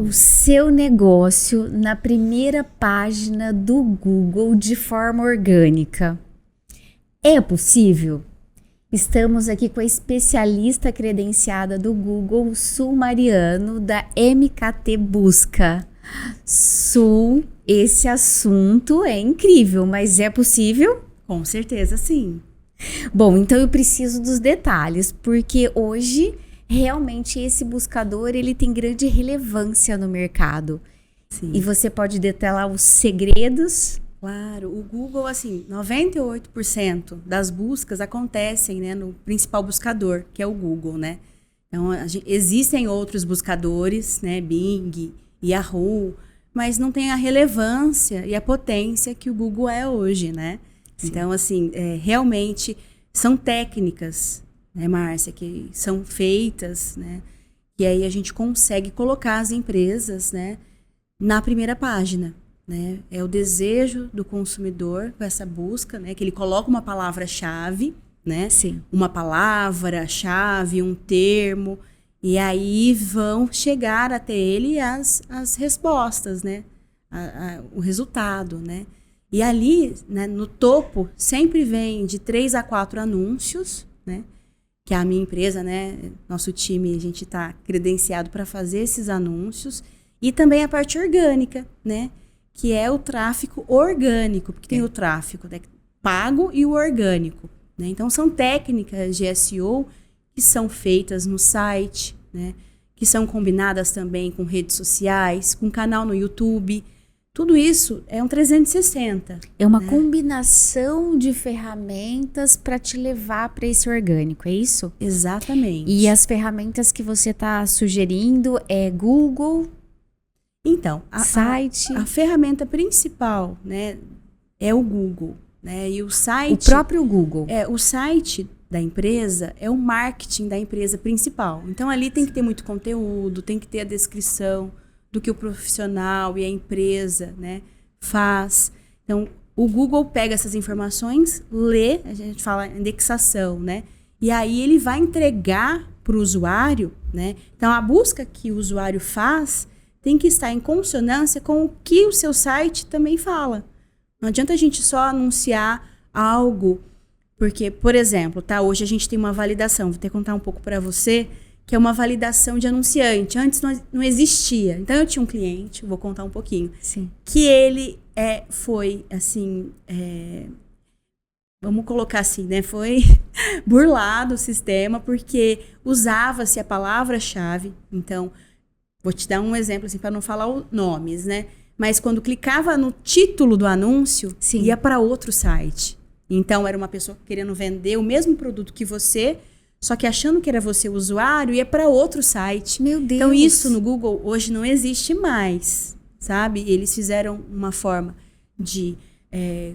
o seu negócio na primeira página do Google de forma orgânica. É possível? Estamos aqui com a especialista credenciada do Google, Sul Mariano, da MKT Busca. Sul, esse assunto é incrível, mas é possível? Com certeza, sim. Bom, então eu preciso dos detalhes, porque hoje realmente esse buscador ele tem grande relevância no mercado. Sim. E você pode detalhar os segredos? Claro, o Google, assim, 98% das buscas acontecem, né, no principal buscador, que é o Google, né? Então, existem outros buscadores, né, Bing, Yahoo, mas não tem a relevância e a potência que o Google é hoje, né? Sim. Então, assim, realmente são técnicas, né, Márcia, que são feitas, né? E aí a gente consegue colocar as empresas, né, na primeira página, né? É o desejo do consumidor com essa busca, né? Que ele coloca uma palavra-chave, né? Sim. Uma palavra-chave, um termo, e aí vão chegar até ele as respostas, né? O resultado, né? E ali, né, no topo, sempre vem de 3 a 4 anúncios, né? Que a minha empresa, né, nosso time, a gente está credenciado para fazer esses anúncios. E também a parte orgânica, né? Que é o tráfego orgânico, porque tem o tráfego, né, pago e o orgânico, né? Então, são técnicas de SEO que são feitas no site, né? Que são combinadas também com redes sociais, com canal no YouTube. Tudo isso é um 360. É uma, né, combinação de ferramentas para te levar para esse orgânico, é isso? Exatamente. E as ferramentas que você está sugerindo é Google? Então, site? A ferramenta principal, né, é o Google, né? E o site... O próprio Google. O site da empresa é o marketing da empresa principal. Então, ali tem que ter muito conteúdo, tem que ter a descrição do que o profissional e a empresa, né, faz. Então, o Google pega essas informações, lê, a gente fala indexação, né? E aí ele vai entregar para o usuário, né? Então, a busca que o usuário faz tem que estar em consonância com o que o seu site também fala. Não adianta a gente só anunciar algo, porque, por exemplo, tá, hoje a gente tem uma validação, vou ter que contar um pouco para você, que é uma validação de anunciante. Antes não existia. Então, eu tinha um cliente, vou contar um pouquinho, Sim. que ele foi, assim, vamos colocar assim, né? Foi burlado o sistema, porque usava-se a palavra-chave. Então, vou te dar um exemplo, assim, para não falar nomes, né? Mas quando clicava no título do anúncio, Sim. ia para outro site. Então, era uma pessoa querendo vender o mesmo produto que você, só que achando que era você o usuário, ia para outro site. Meu Deus! Então, isso no Google hoje não existe mais, sabe? Eles fizeram uma forma de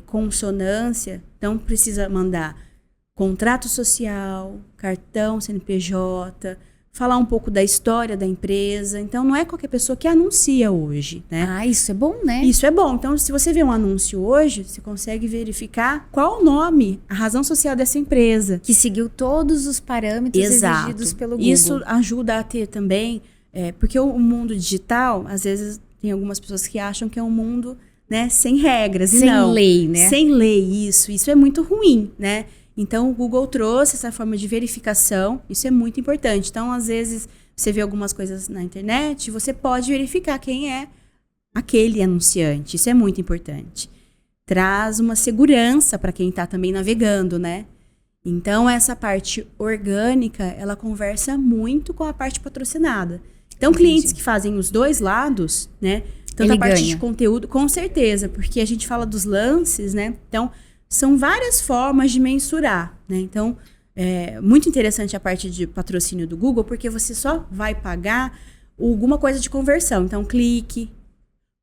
consonância. Então, precisa mandar contrato social, cartão CNPJ, falar um pouco da história da empresa. Então, não é qualquer pessoa que anuncia hoje, né? Ah, isso é bom, né? Isso é bom. Então, se você vê um anúncio hoje, você consegue verificar qual o nome, a razão social dessa empresa. Que seguiu todos os parâmetros exigidos pelo Google. Isso ajuda a ter também, porque o mundo digital, às vezes, tem algumas pessoas que acham que é um mundo, né, sem regras. Sem não, lei, né? Sem lei, isso é muito ruim, né? Então, o Google trouxe essa forma de verificação, isso é muito importante. Então, às vezes, você vê algumas coisas na internet, você pode verificar quem é aquele anunciante, isso é muito importante. Traz uma segurança para quem está também navegando, né? Então, essa parte orgânica, ela conversa muito com a parte patrocinada. Então, Entendi. Clientes que fazem os dois lados, né? Tanto Ele a parte ganha. de conteúdo, com certeza, porque a gente fala dos lances, né? Então, são várias formas de mensurar, né? Então, muito interessante a parte de patrocínio do Google, porque você só vai pagar alguma coisa de conversão. Então, clique,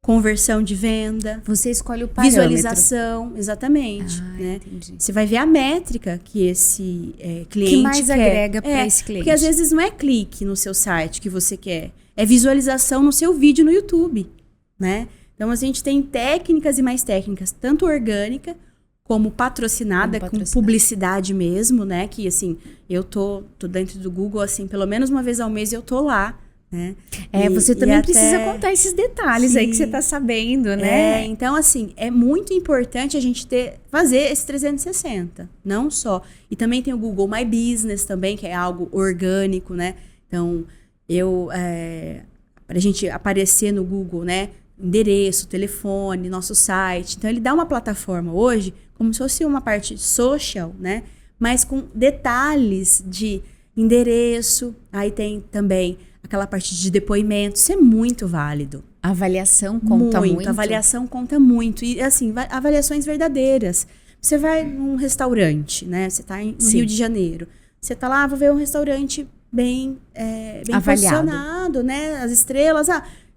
conversão de venda. Você escolhe o parâmetro. Visualização, exatamente. Né? Entendi. Você vai ver a métrica que esse cliente que mais quer. agrega para esse cliente. Porque às vezes não é clique no seu site que você quer, é visualização no seu vídeo no YouTube, né? Então, a gente tem técnicas e mais técnicas, tanto orgânica como patrocinada, com publicidade mesmo, né? Que, assim, eu tô dentro do Google, assim, pelo menos uma vez ao mês eu tô lá né? Você também até... precisa contar esses detalhes aí que você tá sabendo, né? Então, assim, é muito importante a gente fazer esse 360, não só. E também tem o Google My Business também, que é algo orgânico, né? Então, pra gente aparecer no Google, né? Endereço, telefone, nosso site. Então, ele dá uma plataforma hoje, como se fosse uma parte social, né? Mas com detalhes de endereço. Aí tem também aquela parte de depoimento. Isso é muito válido. A avaliação conta muito. A avaliação conta muito. E, assim, avaliações verdadeiras. Você vai num restaurante, né? Você tá no Rio de Janeiro. Você tá lá, vou ver um restaurante bem posicionado, né? As estrelas,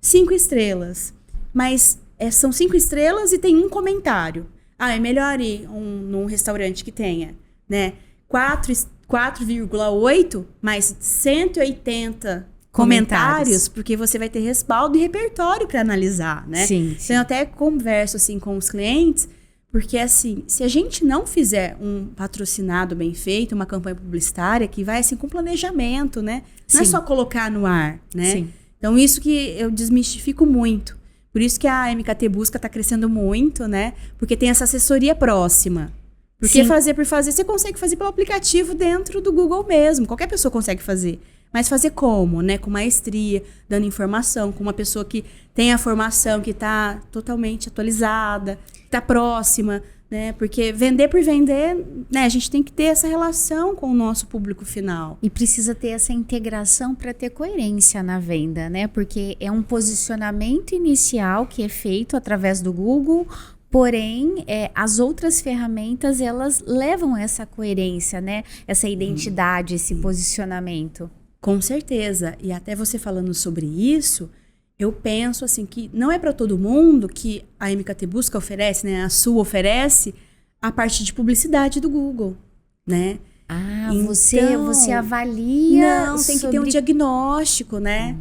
5 estrelas. Mas são 5 estrelas e tem um comentário. É melhor ir num restaurante que tenha, né? 4,8, mais 180 comentários, porque você vai ter respaldo e repertório para analisar, né? Sim. Então, eu até converso, assim, com os clientes, porque, assim, se a gente não fizer um patrocinado bem feito, uma campanha publicitária, que vai, assim, com planejamento, né? Não é só colocar no ar, né? Sim. Então, isso que eu desmistifico muito. Por isso que a MKT Busca está crescendo muito, né? Porque tem essa assessoria próxima. Porque fazer por fazer, você consegue fazer pelo aplicativo dentro do Google mesmo. Qualquer pessoa consegue fazer. Mas fazer como, né? Com maestria, dando informação, com uma pessoa que tem a formação, que está totalmente atualizada, que está próxima, né? Porque vender por vender, né? A gente tem que ter essa relação com o nosso público final. E precisa ter essa integração para ter coerência na venda, né? Porque é um posicionamento inicial que é feito através do Google. Porém, as outras ferramentas, elas levam essa coerência, né? Essa identidade, esse posicionamento. Com certeza. E até você falando sobre isso, eu penso assim que não é para todo mundo que a MKT Busca oferece, né? A sua oferece a parte de publicidade do Google, né? Então, você avalia. Não, tem que ter um diagnóstico, né?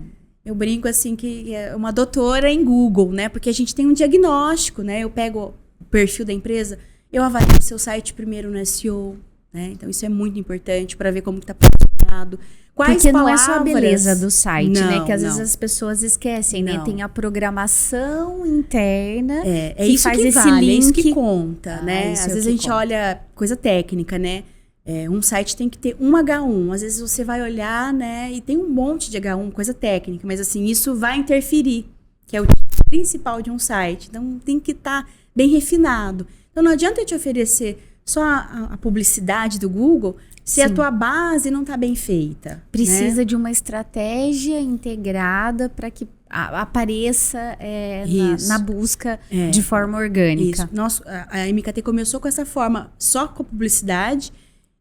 Eu brinco assim que é uma doutora em Google, né? Porque a gente tem um diagnóstico, né? Eu pego o perfil da empresa, eu avalio o seu site primeiro no SEO, né? Então isso é muito importante para ver como que tá posicionado. Porque não é só a beleza do site, né? Que às vezes as pessoas esquecem, né? Tem a programação interna. É isso que esse vale, link. É isso que conta, né? Às vezes a gente olha coisa técnica, né? Um site tem que ter um H1. Às vezes você vai olhar, né? E tem um monte de H1, coisa técnica. Mas assim, isso vai interferir, que é o tipo principal de um site. Então tem que estar bem refinado. Então não adianta eu te oferecer só a publicidade do Google se a tua base não está bem feita. Precisa, né? de uma estratégia integrada para que apareça na busca de forma orgânica. Isso. A MKT começou com essa forma, só com a publicidade.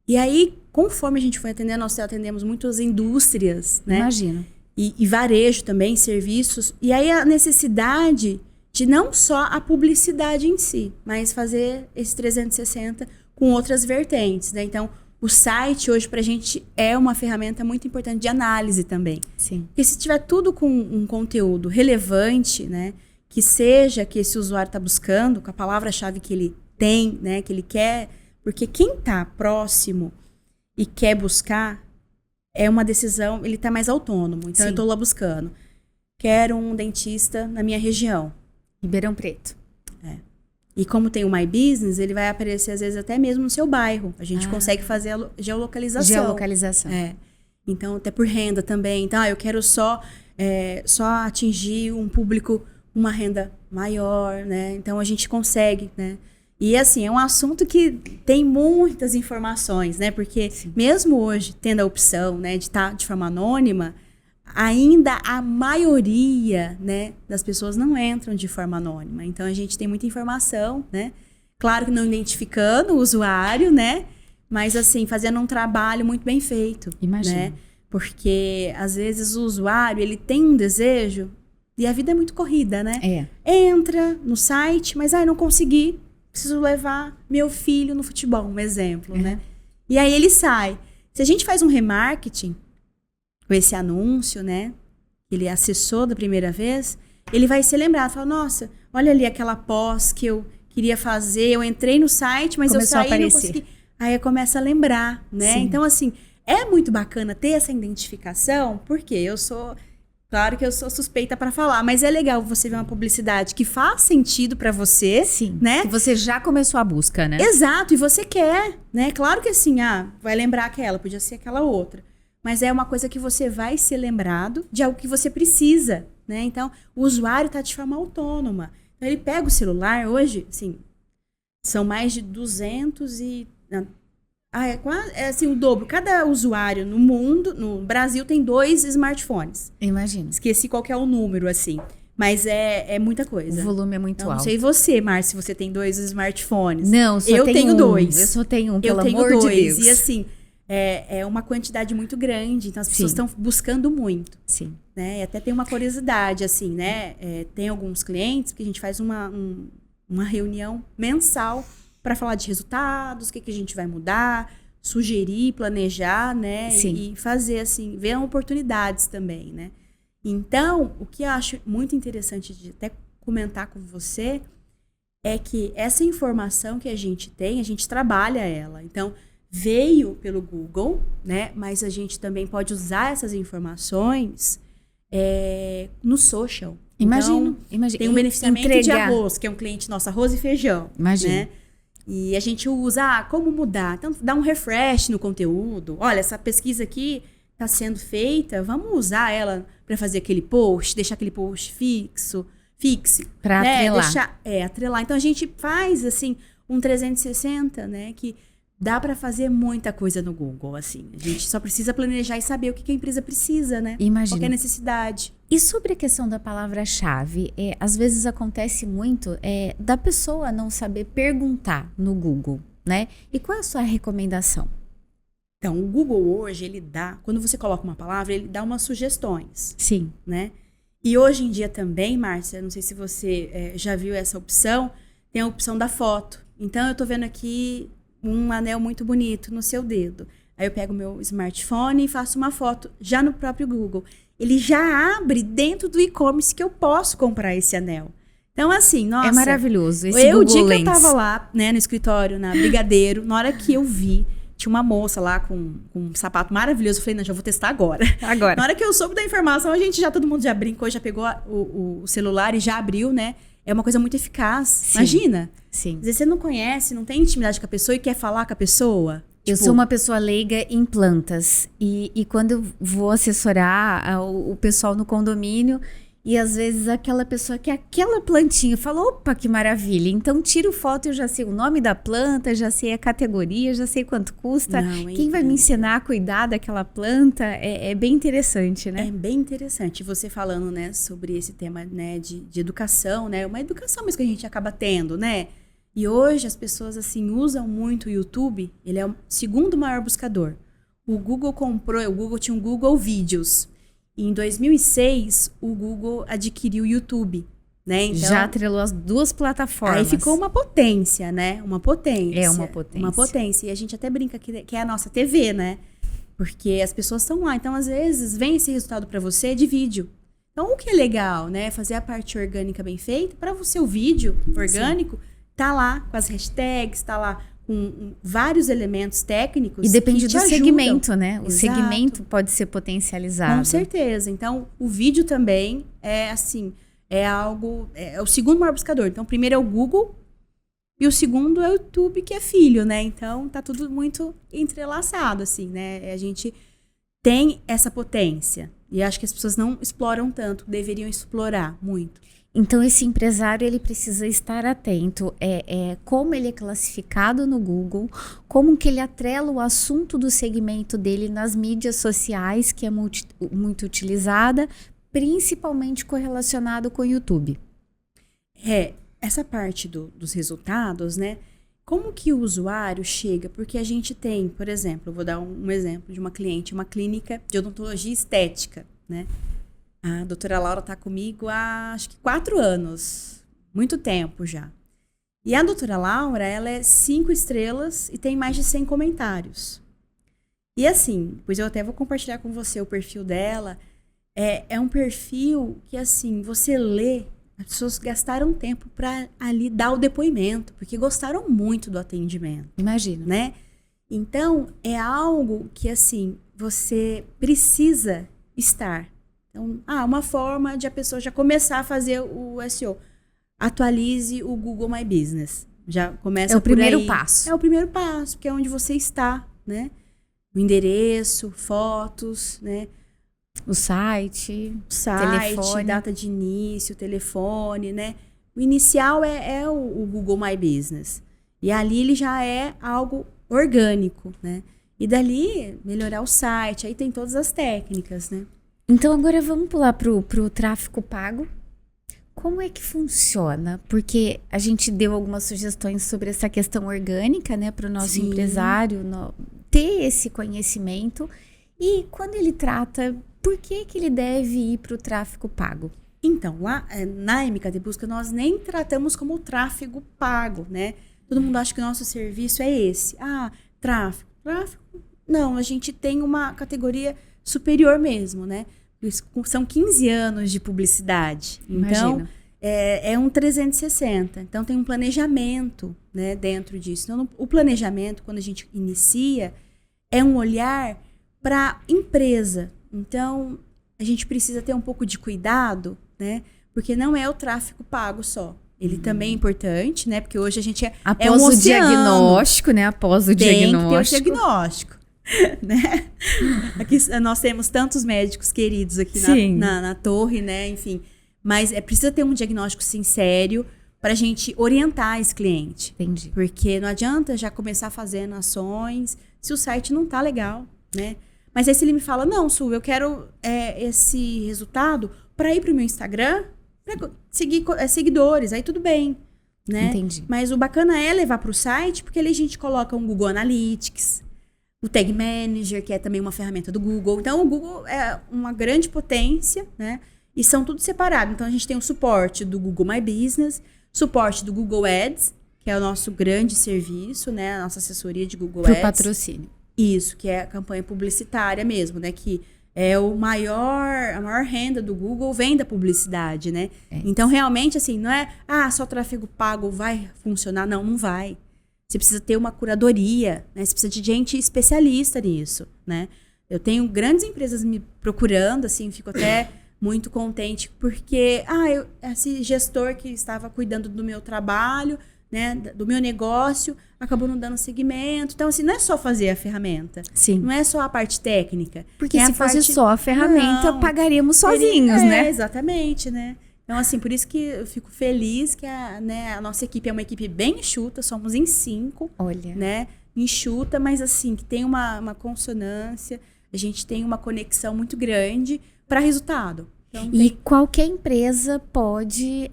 E aí, conforme a gente foi atendendo, nós atendemos muitas indústrias, né? Imagino. E varejo também, serviços. E aí a necessidade de não só a publicidade em si, mas fazer esse 360 com outras vertentes, né? Então, o site hoje pra gente é uma ferramenta muito importante de análise também. Sim. Porque se tiver tudo com um conteúdo relevante, né? Que seja que esse usuário está buscando, com a palavra-chave que ele tem, né? Que ele quer. Porque quem está próximo e quer buscar é uma decisão, ele está mais autônomo. Então, eu estou lá buscando. Quero um dentista na minha região. Ribeirão Preto. E como tem o My Business, ele vai aparecer, às vezes, até mesmo no seu bairro. A gente consegue fazer a geolocalização. Geolocalização. Então, até por renda também. Então, eu quero só atingir um público, uma renda maior, né? Então, a gente consegue, né? E, assim, é um assunto que tem muitas informações, né? Porque mesmo hoje, tendo a opção, né, de estar de forma anônima, ainda a maioria, né, das pessoas não entram de forma anônima. Então, a gente tem muita informação, né? Claro que não identificando o usuário, né? Mas, assim, fazendo um trabalho muito bem feito. Imagina. Né? Porque, às vezes, o usuário, ele tem um desejo e a vida é muito corrida, né? Entra no site, mas, não consegui. Preciso levar meu filho no futebol, um exemplo, né? E aí ele sai. Se a gente faz um remarketing com esse anúncio, né? Ele acessou da primeira vez, ele vai ser lembrado. Fala, nossa, olha ali aquela pós que eu queria fazer. Eu entrei no site, mas começou eu saí e não consegui. Aí começa a lembrar, né? Então, assim, é muito bacana ter essa identificação, porque eu sou Claro que eu sou suspeita para falar, mas é legal você ver uma publicidade que faz sentido para você, Sim, né? que você já começou a busca, né? Exato, e você quer, né? Claro que assim, vai lembrar aquela, podia ser aquela outra. Mas é uma coisa que você vai ser lembrado de algo que você precisa, né? Então, o usuário está de forma autônoma. Então, ele pega o celular, hoje, assim, são mais de 200 e... é assim, o dobro. Cada usuário no mundo, no Brasil, tem 2 smartphones. Imagina. Esqueci qual que é o número, assim. Mas é muita coisa. O volume é muito Então, alto. não sei você, Márcia, se você tem 2 smartphones. Não, só eu tenho um. 2. Eu só tenho um, pelo eu tenho amor 2. de Deus. E assim, é uma quantidade muito grande. Então, as pessoas Sim. estão buscando muito. Sim. Né? E até tem uma curiosidade, assim, né? Tem alguns clientes que a gente faz uma reunião mensal para falar de resultados, o que a gente vai mudar, sugerir, planejar, né? E fazer, assim, ver oportunidades também, né? Então, o que eu acho muito interessante de até comentar com você é que essa informação que a gente tem, a gente trabalha ela. Então, veio pelo Google, né? Mas a gente também pode usar essas informações no social. Imagino. Tem um beneficiamento de arroz, que é um cliente nosso, arroz e feijão. Imagino. Né? E a gente usa, como mudar? Então, dá um refresh no conteúdo. Olha, essa pesquisa aqui está sendo feita, vamos usar ela para fazer aquele post, deixar aquele post fixe. Para atrelar. Atrelar. Então, a gente faz, assim, um 360, né? Que dá para fazer muita coisa no Google, assim. A gente só precisa planejar e saber o que a empresa precisa, né? Imagina. Qual é a necessidade. E sobre a questão da palavra-chave, às vezes acontece muito da pessoa não saber perguntar no Google, né? E qual é a sua recomendação? Então, o Google hoje, ele dá, quando você coloca uma palavra, ele dá umas sugestões. Sim. Né? E hoje em dia também, Márcia, não sei se você já viu essa opção, tem a opção da foto. Então, eu tô vendo aqui um anel muito bonito no seu dedo. Aí eu pego o meu smartphone e faço uma foto já no próprio Google. Ele já abre dentro do e-commerce que eu posso comprar esse anel. Então, assim, nossa... É maravilhoso esse o Google dia Lens. que eu tava lá, né, no escritório, na Brigadeiro, na hora que eu vi, tinha uma moça lá com um sapato maravilhoso. Eu falei, não, já vou testar agora. Na hora que eu soube da informação, todo mundo já brincou, já pegou o celular e já abriu, né? É uma coisa muito eficaz. Sim. Imagina. Sim. Às vezes você não conhece, não tem intimidade com a pessoa e quer falar com a pessoa. Eu sou uma pessoa leiga em plantas. E quando eu vou assessorar o pessoal no condomínio, e às vezes aquela pessoa que aquela plantinha fala, opa, que maravilha. Então tiro foto e eu já sei o nome da planta, já sei a categoria, já sei quanto custa. Quem vai me ensinar a cuidar daquela planta é bem interessante, né? É bem interessante. Você falando, né, sobre esse tema, né, de educação, né? Uma educação mesmo que a gente acaba tendo, né? E hoje as pessoas, assim, usam muito o YouTube. Ele é o segundo maior buscador. O Google tinha um Google Vídeos. E em 2006, o Google adquiriu o YouTube, né? Então, já atrelou as duas plataformas. Aí ficou uma potência, né? Uma potência. É uma potência. Uma potência. E a gente até brinca que é a nossa TV, né? Porque as pessoas estão lá. Então, às vezes, vem esse resultado para você de vídeo. Então, o que é legal, né? Fazer a parte orgânica bem feita. Para você, o vídeo orgânico tá lá com as hashtags, tá lá com vários elementos técnicos. E depende do segmento, né? O Exato. segmento pode ser potencializado. Com certeza. Então, o vídeo também é o segundo maior buscador. Então, o primeiro é o Google e o segundo é o YouTube, que é filho, né? Então, tá tudo muito entrelaçado, assim, né? A gente tem essa potência. E acho que as pessoas não exploram tanto, deveriam explorar muito. Então, esse empresário, ele precisa estar atento como ele é classificado no Google, como que ele atrela o assunto do segmento dele nas mídias sociais, que é muito utilizada, principalmente correlacionado com o YouTube. Essa parte dos resultados, né? Como que o usuário chega? Porque a gente tem, por exemplo, eu vou dar um exemplo de uma cliente, uma clínica de odontologia estética, né? A doutora Laura está comigo há, acho que 4 anos. Muito tempo já. E a doutora Laura, ela é 5 estrelas e tem mais de 100 comentários. E assim, depois eu até vou compartilhar com você o perfil dela. É um perfil que, assim, você lê, as pessoas gastaram tempo para ali dar o depoimento, porque gostaram muito do atendimento. Imagina. Né? Então, é algo que, assim, você precisa estar. Então, uma forma de a pessoa já começar a fazer o SEO. Atualize o Google My Business. Já começa É o por primeiro aí. passo. É o primeiro passo, que é onde você está, né? O endereço, fotos, né? O site, Site, data de início, telefone, né? O inicial é o Google My Business. E ali ele já é algo orgânico, né? E dali, melhorar o site. Aí tem todas as técnicas, né? Então agora vamos pular pro tráfego pago. Como é que funciona? Porque a gente deu algumas sugestões sobre essa questão orgânica, né? Para o nosso empresário ter esse conhecimento. E quando ele trata, por que ele deve ir para o tráfego pago? Então, lá na MKT Busca, nós nem tratamos como tráfego pago, né? Todo mundo acha que o nosso serviço é esse. Tráfego. Não, a gente tem uma categoria superior mesmo, né? São 15 anos de publicidade. Então, Imagina. é um 360. Então, tem um planejamento, né, dentro disso. Então, o planejamento, quando a gente inicia, é um olhar para a empresa. Então, a gente precisa ter um pouco de cuidado, né? Porque não é o tráfego pago só. Ele também é importante, né? Porque hoje a gente Após um o oceano. Diagnóstico, né? Após o diagnóstico. Tem que ter o diagnóstico, né? Aqui nós temos tantos médicos queridos aqui na torre, né? Enfim, mas precisa ter um diagnóstico sincero para a gente orientar esse cliente. Entendi. Porque não adianta já começar fazendo ações se o site não tá legal, né? Mas aí se ele me fala, não, Su, eu quero esse resultado para ir pro meu Instagram, para seguir seguidores, aí tudo bem, né? Entendi. Mas o bacana é levar pro site, porque ali a gente coloca um Google Analytics, o Tag Manager, que é também uma ferramenta do Google. Então, o Google é uma grande potência, né? E são tudo separado. Então, a gente tem o suporte do Google My Business, suporte do Google Ads, que é o nosso grande serviço, né? A nossa assessoria de Google Ads. Pro patrocínio. Isso, que é a campanha publicitária mesmo, né? Que é a maior renda do Google vem da publicidade, né? Então, realmente, assim, não é, só tráfego pago vai funcionar. Não vai. Você precisa ter uma curadoria, né? Você precisa de gente especialista nisso, né? Eu tenho grandes empresas me procurando, assim, fico até muito contente, porque, esse gestor que estava cuidando do meu trabalho, né, do meu negócio, acabou não dando seguimento. Então, assim, não é só fazer a ferramenta. Sim. Não é só a parte técnica. Porque se fosse só a ferramenta, pagaríamos sozinhos, né? Exatamente, né? Então, assim, por isso que eu fico feliz que a nossa equipe é uma equipe bem enxuta, somos em 5. Olha. Né? Enxuta, mas assim, que tem uma consonância, a gente tem uma conexão muito grande para resultado. Então, qualquer empresa pode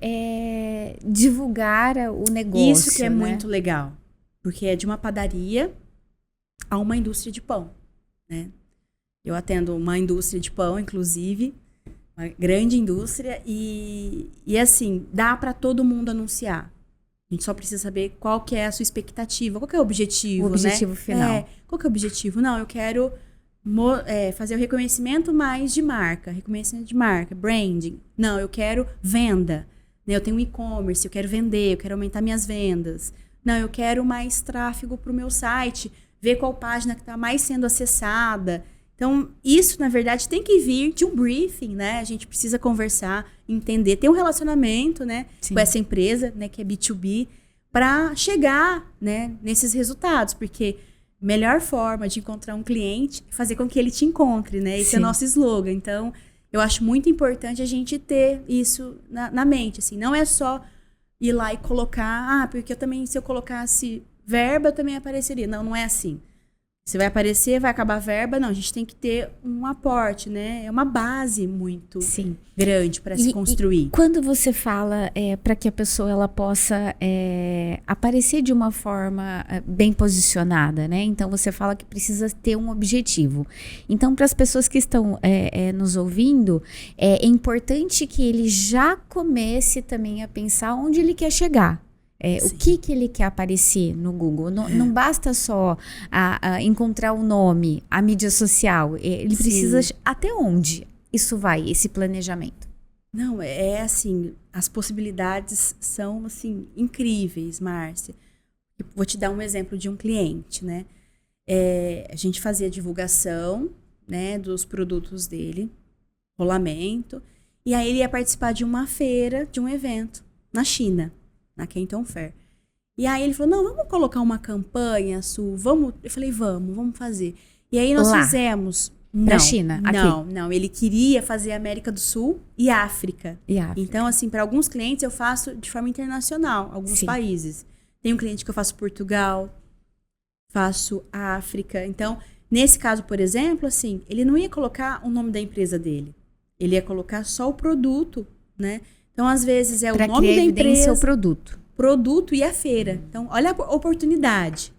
divulgar o negócio. Isso que é muito legal. Porque é de uma padaria a uma indústria de pão, né? Eu atendo uma indústria de pão, inclusive, uma grande indústria, e assim, dá para todo mundo anunciar. A gente só precisa saber qual que é a sua expectativa, qual que é o objetivo, o objetivo final. Qual que é o objetivo? Não, eu quero fazer o reconhecimento mais de marca, branding. Não, eu quero venda. Né? Eu tenho um e-commerce, eu quero vender, eu quero aumentar minhas vendas. Não, eu quero mais tráfego para o meu site, ver qual página que está mais sendo acessada. Então, isso, na verdade, tem que vir de um briefing, né? A gente precisa conversar, entender, ter um relacionamento, né, com essa empresa, né, que é B2B, para chegar, né, nesses resultados. Porque a melhor forma de encontrar um cliente é fazer com que ele te encontre, né? Esse é o nosso slogan. Então, eu acho muito importante a gente ter isso na mente, assim. Não é só ir lá e colocar, porque eu também, se eu colocasse verba, eu também apareceria. Não é assim. Você vai aparecer, vai acabar a verba. Não, a gente tem que ter um aporte, né? É uma base muito grande para se construir. E quando você fala para que a pessoa ela possa aparecer de uma forma bem posicionada, né? Então, você fala que precisa ter um objetivo. Então, para as pessoas que estão nos ouvindo, é importante que ele já comece também a pensar onde ele quer chegar. O que ele quer aparecer no Google. Não basta só encontrar o nome, a mídia social. Ele precisa... Até onde isso vai, esse planejamento? Não, assim, as possibilidades são, assim, incríveis, Márcia. Vou te dar um exemplo de um cliente, né? A gente fazia divulgação, né, dos produtos dele. rolamento. E aí ele ia participar de uma feira, de um evento na China, na Canton Fair. E aí ele falou, não, vamos colocar uma campanha, Su, vamos. Eu falei, vamos fazer. E aí nós fizemos... Pra China, aqui. Não. Ele queria fazer América do Sul e África. Então, assim, para alguns clientes eu faço de forma internacional, alguns países. Tem um cliente que eu faço Portugal, faço África. Então, nesse caso, por exemplo, assim, ele não ia colocar o nome da empresa dele. Ele ia colocar só o produto, né? Então, às vezes, é o nome da empresa, o produto e a feira. Então, olha a oportunidade.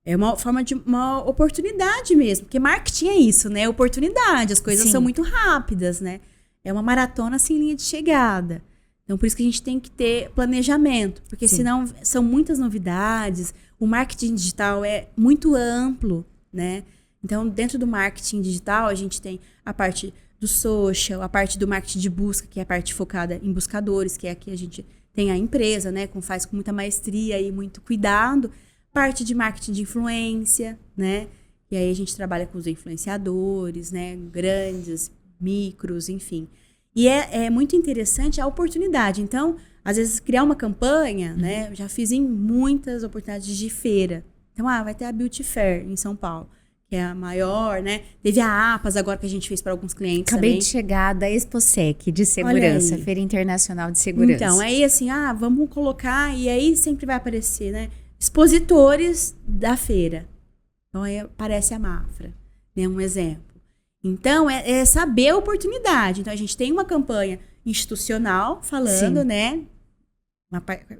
É uma forma de uma oportunidade mesmo, porque marketing é isso, né? Oportunidade, as coisas são muito rápidas, né? É uma maratona sem linha de chegada. Então, por isso que a gente tem que ter planejamento, porque senão são muitas novidades, o marketing digital é muito amplo, né? Então, dentro do marketing digital, a gente tem a parte do social, a parte do marketing de busca, que é a parte focada em buscadores, que é aqui a gente tem a empresa, né? Faz com muita maestria e muito cuidado. Parte de marketing de influência, né? E aí a gente trabalha com os influenciadores, né? Grandes, micros, enfim. E é muito interessante a oportunidade. Então, às vezes, criar uma campanha, né? Eu já fiz em muitas oportunidades de feira. Então, vai ter a Beauty Fair em São Paulo, que é a maior, né? Teve a APAS agora que a gente fez para alguns clientes Acabei também. de chegar da Exposec de segurança, Feira Internacional de Segurança. Então, aí assim, vamos colocar, e aí sempre vai aparecer, né? Expositores da feira. Então, aí aparece a Mafra, né? Um exemplo. Então, é saber a oportunidade. Então, a gente tem uma campanha institucional falando, né?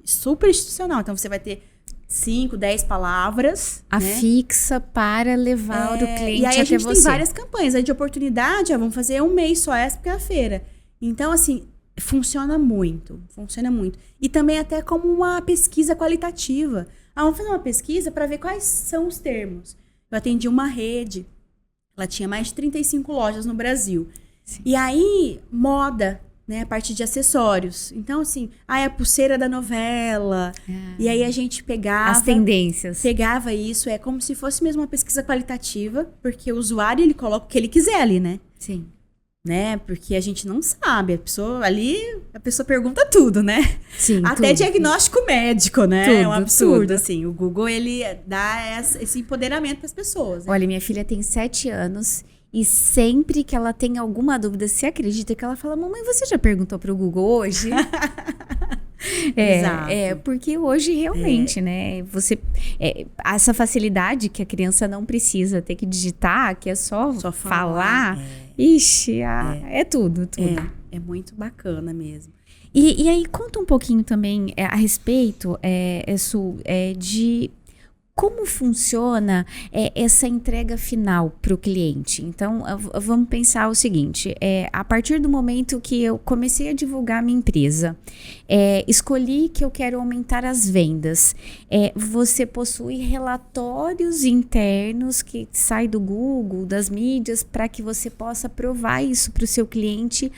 Super institucional. Então, você vai ter 5, 10 palavras. Fixa para levar o cliente até você. E aí, a gente tem várias campanhas. Aí, de oportunidade, vamos fazer um mês só essa, porque é a feira. Então, assim, funciona muito. Funciona muito. E também até como uma pesquisa qualitativa. Vamos fazer uma pesquisa para ver quais são os termos. Eu atendi uma rede, ela tinha mais de 35 lojas no Brasil. Sim. E aí, moda, né? A parte de acessórios. Então, assim, a pulseira da novela. E aí a gente pegava... As tendências. Pegava isso, é como se fosse mesmo uma pesquisa qualitativa, porque o usuário, ele coloca o que ele quiser ali, né? Sim. Né? Porque a gente não sabe. A pessoa pergunta tudo, né? Sim, até tudo. Diagnóstico médico, né? Tudo, é um absurdo, tudo. assim. O Google, ele dá esse empoderamento para as pessoas. Né? Olha, minha filha tem 7 anos e sempre que ela tem alguma dúvida, você acredita que ela fala, mamãe, você já perguntou para o Google hoje? Exato. Porque hoje realmente, né? Essa facilidade que a criança não precisa ter que digitar, que é só falar. Ixi, é tudo. É muito bacana mesmo. E aí, conta um pouquinho também a respeito, de como funciona essa entrega final para o cliente. Então, vamos pensar o seguinte, a partir do momento que eu comecei a divulgar a minha empresa, escolhi que eu quero aumentar as vendas, você possui relatórios internos que saem do Google, das mídias, para que você possa provar isso para o seu cliente,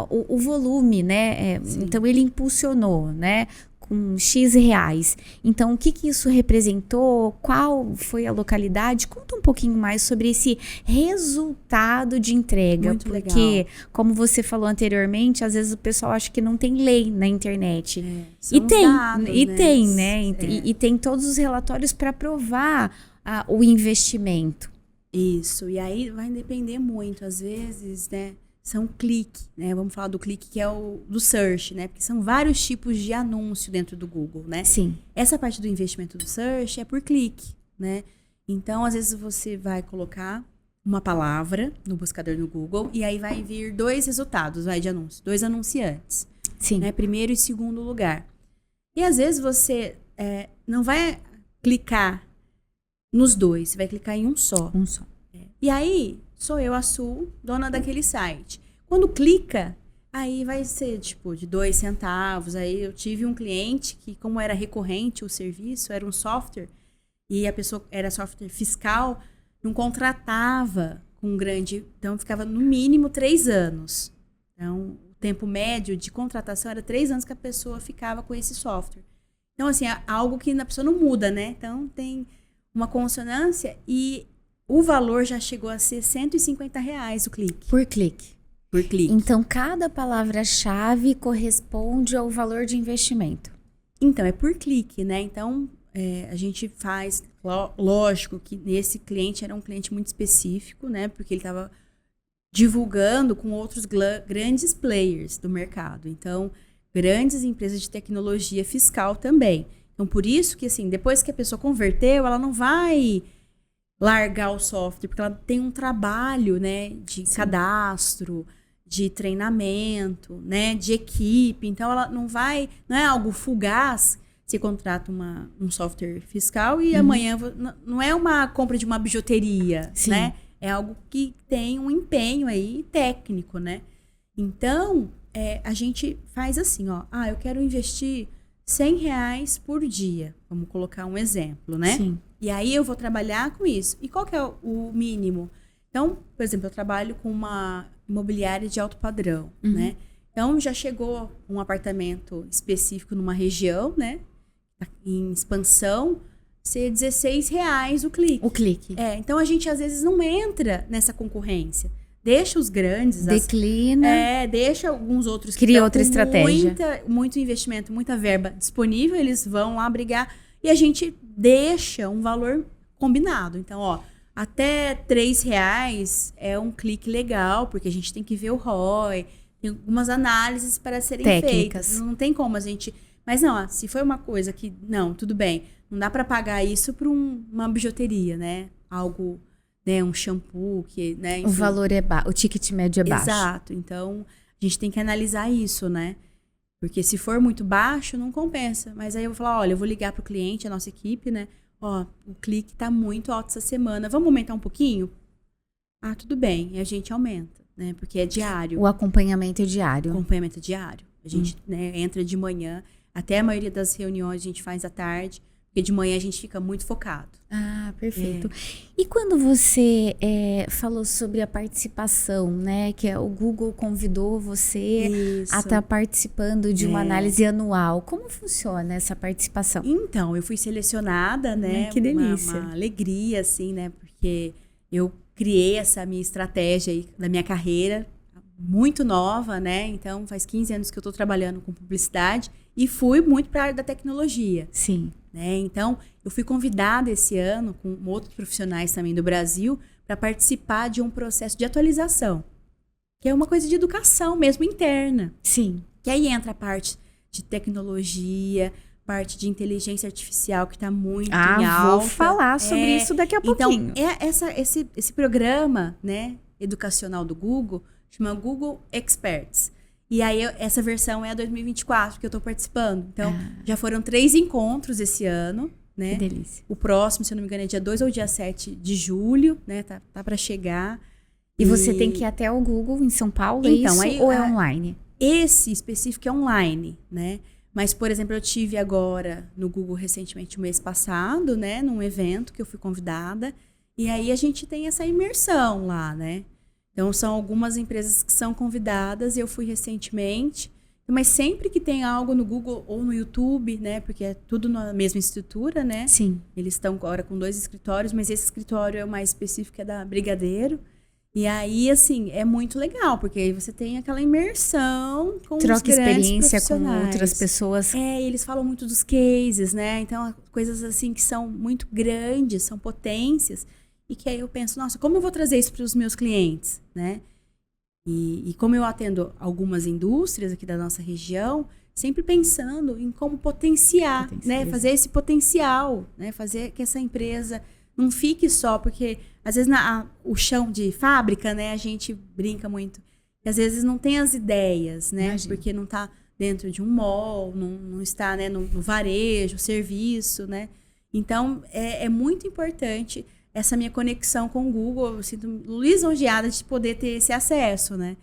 o volume, né? Então, ele impulsionou, né? Com X reais. Então, o que isso representou? Qual foi a localidade? Conta um pouquinho mais sobre esse resultado de entrega. Muito porque, legal. Como você falou anteriormente, às vezes o pessoal acha que não tem lei na internet. E tem, dados, né? E tem todos os relatórios para provar o investimento. Isso. E aí vai depender muito. Às vezes, né? São clique, né? Vamos falar do clique, que é o do search, né? Porque são vários tipos de anúncio dentro do Google, né? Sim. Essa parte do investimento do search é por clique, né? Então, às vezes você vai colocar uma palavra no buscador no Google e aí vai vir 2 resultados, de anúncio, 2 anunciantes. Sim. Né? Primeiro e segundo lugar. E às vezes você não vai clicar nos 2, você vai clicar em um só. Um só. E aí, sou eu, a Su, dona daquele site. Quando clica, aí vai ser, tipo, de 2 centavos. Aí eu tive um cliente que, como era recorrente o serviço, era um software, e a pessoa era software fiscal, não contratava com grande... Então, ficava no mínimo 3 anos. Então, o tempo médio de contratação era 3 anos que a pessoa ficava com esse software. Então, assim, é algo que a pessoa não muda, né? Então, tem uma consonância e... O valor já chegou a ser R$150 o clique. Por clique. Por clique. Então, cada palavra-chave corresponde ao valor de investimento. Então, é por clique, né? Então, a gente faz... Lógico que esse cliente era um cliente muito específico, né? Porque ele estava divulgando com outros grandes players do mercado. Então, grandes empresas de tecnologia fiscal também. Então, por isso que, assim, depois que a pessoa converteu, ela não vai largar o software, porque ela tem um trabalho, né, de cadastro, de treinamento, né, de equipe. Então, ela não é algo fugaz. Você contrata um software fiscal e amanhã não é uma compra de uma bijuteria, né? É algo que tem um empenho aí técnico, né? Então, a gente faz assim, ó. Eu quero investir R$100 por dia. Vamos colocar um exemplo, né? Sim. E aí eu vou trabalhar com isso. E qual que é o mínimo? Então, por exemplo, eu trabalho com uma imobiliária de alto padrão, né? Então, já chegou um apartamento específico numa região, né? Em expansão, ser R$16 o clique. O clique. Então, a gente às vezes não entra nessa concorrência. Deixa os grandes. Declina. Deixa alguns outros Cria outra estratégia. Muito investimento, muita verba disponível, eles vão lá brigar. E a gente deixa um valor combinado. Então, ó, até R$3 é um clique legal, porque a gente tem que ver o ROI, tem algumas análises para serem técnicas. Feitas. Não tem como a gente... Mas não, se foi uma coisa que... Não, tudo bem. Não dá para pagar isso para uma bijuteria, né? Algo, né? Um shampoo que... Né? Enfim. O valor é baixo, o ticket médio é baixo. Exato. Então, a gente tem que analisar isso, né? Porque se for muito baixo, não compensa. Mas aí eu vou falar, olha, eu vou ligar pro cliente, a nossa equipe, né? Ó, o clique tá muito alto essa semana. Vamos aumentar um pouquinho? Tudo bem. E a gente aumenta, né? Porque é diário. O acompanhamento é diário. O acompanhamento é diário. A gente entra de manhã. Até a maioria das reuniões a gente faz à tarde. Porque de manhã a gente fica muito focado. Perfeito. E quando você falou sobre a participação, né? Que o Google convidou você a estar participando de uma análise anual. Como funciona essa participação? Então, eu fui selecionada, né? Que delícia. Uma alegria, assim, né? Porque eu criei essa minha estratégia aí da minha carreira, muito nova, né? Então, faz 15 anos que eu estou trabalhando com publicidade e fui muito para a área da tecnologia. Sim. Né? Então, eu fui convidada esse ano, com outros profissionais também do Brasil, para participar de um processo de atualização, que é uma coisa de educação mesmo interna. Sim. Que aí entra a parte de tecnologia, parte de inteligência artificial, que está muito em alta. Vou falar sobre isso daqui a pouquinho. Então, esse programa, né, educacional do Google chama Google Experts. E aí, essa versão é a 2024, que eu estou participando. Então, já foram 3 encontros esse ano, né? Que delícia. O próximo, se eu não me engano, é dia 2 ou dia 7 de julho, né? Tá para chegar. E você tem que ir até o Google em São Paulo, então, é isso? Ou é online? Esse específico é online, né? Mas, por exemplo, eu tive agora no Google recentemente, o mês passado, né? Num evento que eu fui convidada. E aí, a gente tem essa imersão lá, né? Então, são algumas empresas que são convidadas, e eu fui recentemente. Mas sempre que tem algo no Google ou no YouTube, né? Porque é tudo na mesma estrutura, né? Sim. Eles estão agora com 2 escritórios, mas esse escritório é o mais específico, é da Brigadeiro. E aí, assim, é muito legal, porque aí você tem aquela imersão com os grandes experiência com profissionais. outras pessoas. Eles falam muito dos cases, né? Então, coisas assim que são muito grandes, são potências. E que aí eu penso, nossa, como eu vou trazer isso para os meus clientes, né? E como eu atendo algumas indústrias aqui da nossa região, sempre pensando em como potenciar, né? Fazer esse potencial, né? Fazer que essa empresa não fique só, porque às vezes o chão de fábrica, né? A gente brinca muito, que às vezes não tem as ideias, né? Imagina. Porque não está dentro de um mall, não está, né, no varejo, serviço, né? Então, é muito importante essa minha conexão com o Google. Eu sinto lisonjeada de poder ter esse acesso, né?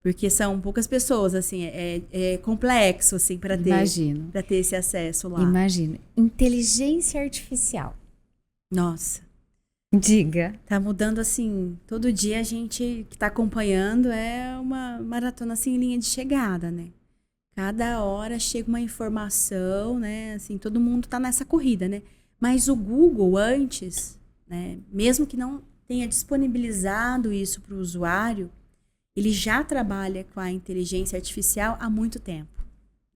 Porque são poucas pessoas, assim, é complexo, assim, para ter esse acesso lá. Imagina. Inteligência artificial. Nossa. Diga. Tá mudando, assim, todo dia a gente que tá acompanhando é uma maratona, assim, em linha de chegada, né? Cada hora chega uma informação, né? Assim, todo mundo tá nessa corrida, né? Mas o Google antes, né, mesmo que não tenha disponibilizado isso para o usuário, ele já trabalha com a inteligência artificial há muito tempo.